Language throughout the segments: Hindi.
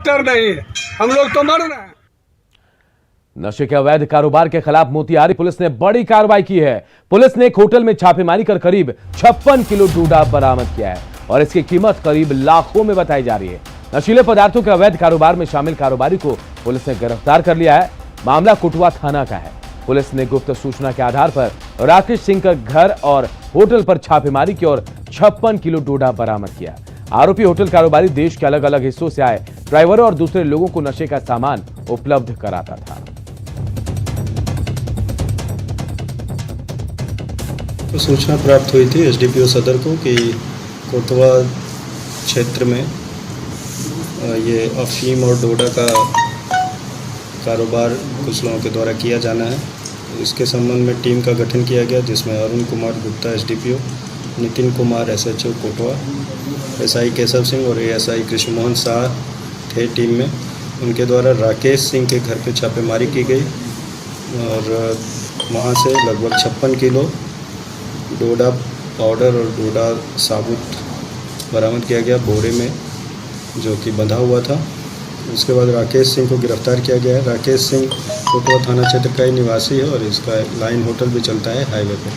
डॉक्टर नहीं है, हम लोग तो मर रहे हैं। नशे के अवैध कारोबार के खिलाफ मोतिहारी पुलिस ने बड़ी कार्रवाई की है। पुलिस ने एक होटल में छापेमारी कर करीब 56 किलो डोडा बरामद किया है और इसकी कीमत करीब लाखों में बताई जा रही है। नशीले पदार्थों के अवैध कारोबार में शामिल कारोबारी को पुलिस ने गिरफ्तार कर लिया है। मामला कुटवा थाना का है। पुलिस ने गुप्त सूचना के आधार पर राकेश सिंह का घर और होटल पर छापेमारी की और 56 किलो डोडा बरामद किया। आरोपी होटल कारोबारी देश के अलग अलग हिस्सों से आए ड्राइवरों और दूसरे लोगों को नशे का सामान उपलब्ध कराता था। तो सूचना प्राप्त हुई थी एसडीपीओ सदर को कि कोटवा क्षेत्र में ये अफीम और डोडा का कारोबार कुछ लोगों के द्वारा किया जाना है। इसके संबंध में टीम का गठन किया गया, जिसमें Arun Kumar Gupta SDPO, Nitin Kumar SHO Kotwa, SI Keshav Singh और एएसआई कृष्णमोहन शाह थे टीम में। उनके द्वारा राकेश सिंह के घर पे छापेमारी की गई और वहाँ से लगभग 56 किलो डोडा पाउडर और डोडा साबुत बरामद किया गया बोरे में, जो कि बंधा हुआ था। उसके बाद राकेश सिंह को गिरफ्तार किया गया है। राकेश सिंह कोटवा थाना क्षेत्र का ही निवासी है और इसका लाइन होटल भी चलता है हाईवे पर।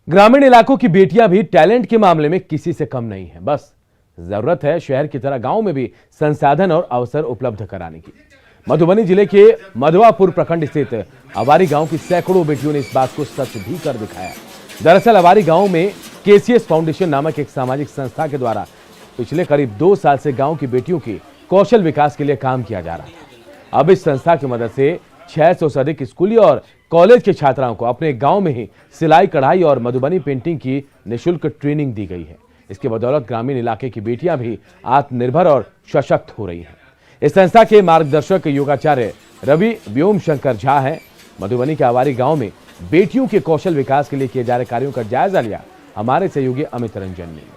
ग्रामीण इलाकों की बेटियां भी टैलेंट के मामले में किसी से कम नहीं है। बस जरूरत है शहर की तरह गांव में भी संसाधन और अवसर उपलब्ध कराने की। मधुबनी जिले के मधवापुर प्रखंड स्थित अवारी गांव की सैकड़ों बेटियों ने इस बात को सच भी कर दिखाया। दरअसल अवारी गांव में केसीएस फाउंडेशन नामक एक सामाजिक संस्था के द्वारा पिछले करीब 2 साल से गांव की बेटियों की कौशल विकास के लिए काम किया जा रहा था। अब इस संस्था की मदद से 600 से अधिक स्कूली और कॉलेज के छात्राओं को अपने गांव में ही सिलाई, कढ़ाई और मधुबनी पेंटिंग की निःशुल्क ट्रेनिंग दी गई है। इसकी बदौलत ग्रामीण इलाके की बेटियां भी आत्मनिर्भर और सशक्त हो रही हैं। इस संस्था के मार्गदर्शक योगाचार्य रवि व्योम शंकर झा हैं। मधुबनी के अवारी गांव में बेटियों के कौशल विकास के लिए किए जा रहे कार्यों का जायजा लिया हमारे सहयोगी अमित रंजन ने।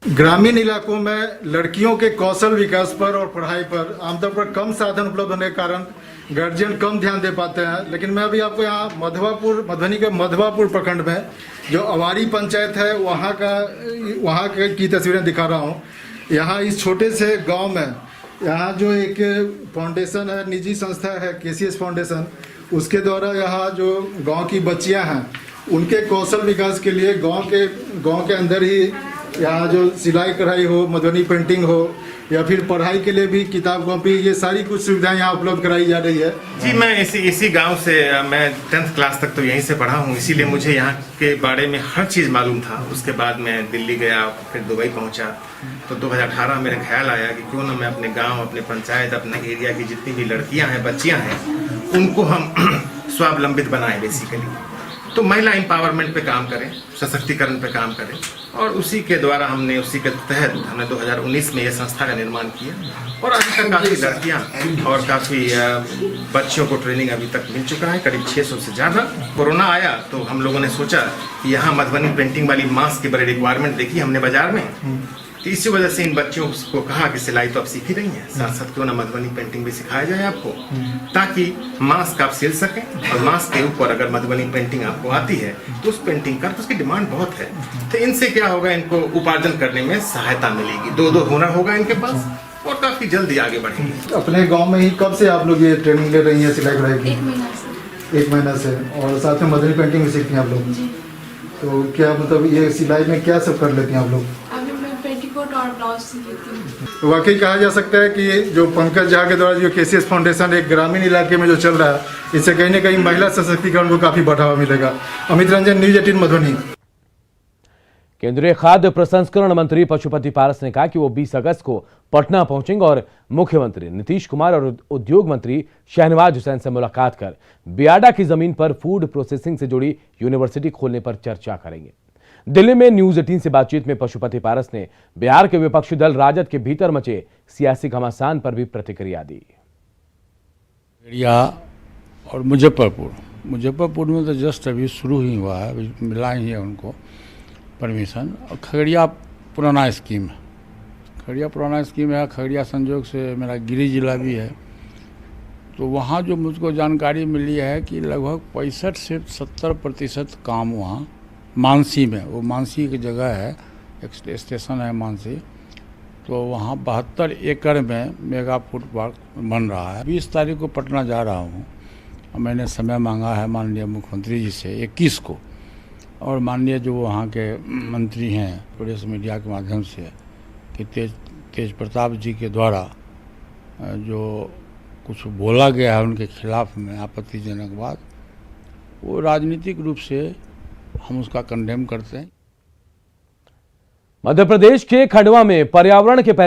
ग्रामीण इलाकों में लड़कियों के कौशल विकास पर और पढ़ाई पर आमतौर पर कम साधन उपलब्ध होने के कारण गार्जियन कम ध्यान दे पाते हैं। लेकिन मैं अभी आपको यहाँ मधुबनी के मधवापुर प्रखंड में जो अवारी पंचायत है वहाँ की तस्वीरें दिखा रहा हूँ। यहाँ इस छोटे से गांव में यहाँ जो एक फाउंडेशन है, निजी संस्था है केसीएस फाउंडेशन, उसके द्वारा यहाँ जो गांव की बच्चियाँ हैं उनके कौशल विकास के लिए गांव के अंदर ही यहाँ जो सिलाई कढ़ाई हो, मधुबनी पेंटिंग हो या फिर पढ़ाई के लिए भी किताब कॉपी, ये सारी कुछ सुविधाएं यहाँ उपलब्ध कराई जा रही है। जी, मैं इसी गांव से मैं 10th क्लास तक तो यहीं से पढ़ा हूँ, इसीलिए मुझे यहाँ के बारे में हर चीज़ मालूम था। उसके बाद मैं दिल्ली गया, फिर दुबई पहुँचा, तो 2018 मेरे ख्याल आया कि क्यों ना मैं अपने गाँव, अपने पंचायत, अपने एरिया की जितनी भी लड़कियाँ हैं, बच्चियाँ हैं, उनको हम स्वावलंबित बनाएं बेसिकली। तो महिला एम्पावरमेंट पे काम करें, सशक्तिकरण पे काम करें, और उसी के तहत हमने 2019 में ये संस्था का निर्माण किया और अभी तक काफ़ी लड़कियाँ और काफ़ी बच्चों को ट्रेनिंग अभी तक मिल चुका है, करीब 600 से ज़्यादा। कोरोना आया तो हम लोगों ने सोचा कि यहाँ मधुबनी पेंटिंग वाली मास्क की बड़ी रिक्वायरमेंट देखी हमने बाजार में, तो इसी वजह से इन बच्चों को कहा कि सिलाई तो आप सीख ही रही हैं, साथ साथ क्यों ना मधुबनी पेंटिंग भी सिखाया जाए आपको, ताकि मास्क आप सिल सकें। और मास्क के ऊपर अगर मधुबनी पेंटिंग आपको आती है तो उस पेंटिंग का तो उसकी डिमांड बहुत है। तो इनसे क्या होगा, इनको उपार्जन करने में सहायता मिलेगी, दो हुनर होगा इनके पास और काफी जल्दी आगे बढ़ेंगे। अपने गाँव में ही कब से आप लोग ये ट्रेनिंग ले रही है सिलाई कढ़ाई की? 1 महीना से। और साथ में मधुबनी पेंटिंग भी सीखती हैं आप लोग? तो क्या मतलब ये सिलाई में क्या सब कर लेती हैं आप लोग? और ब्लाउज सी लेती हूँ। वाकई कहा जा सकता है कि जो पंकज झा के द्वारा जो केसीएस फाउंडेशन एक ग्रामीण इलाके में जो चल रहा है, इससे कहीं ना कहीं महिला सशक्तिकरण को काफी बढ़ावा मिलेगा। अमित रंजन, न्यूज 18 मधुबनी। केंद्रीय खाद्य प्रसंस्करण मंत्री पशुपति पारस ने कहा कि वो 20 अगस्त को पटना पहुंचेंगे और मुख्यमंत्री नीतीश कुमार और उद्योग मंत्री शहनवाज हुसैन से मुलाकात कर बियाडा की जमीन पर फूड प्रोसेसिंग से जुड़ी यूनिवर्सिटी खोलने पर चर्चा करेंगे। दिल्ली में न्यूज 18 से बातचीत में पशुपति पारस ने बिहार के विपक्षी दल राजद के भीतर मचे सियासी घमासान पर भी प्रतिक्रिया दी। और मुजफ्फरपुर में तो जस्ट अभी शुरू ही हुआ है, अभी मिला ही है उनको परमिशन। और खगड़िया पुराना स्कीम है, खगड़िया संजोग से मेरा गिरी जिला भी है, तो वहाँ जो मुझको जानकारी मिली है कि लगभग 65 से 70% काम वहाँ मानसी में, वो मानसी की जगह है, एक स्टेशन है मानसी, तो वहाँ 72 एकड़ में मेगा फूड पार्क बन रहा है। 20 तारीख को पटना जा रहा हूँ। मैंने समय मांगा है माननीय मुख्यमंत्री जी से 21 को, और माननीय जो वहाँ के मंत्री हैं प्रेस मीडिया के माध्यम से कि तेज प्रताप जी के द्वारा जो कुछ बोला गया है उनके खिलाफ में आपत्तिजनक बात, वो राजनीतिक रूप से हम उसका कंडेम करते हैं। मध्य प्रदेश के खंडवा में पर्यावरण के पहले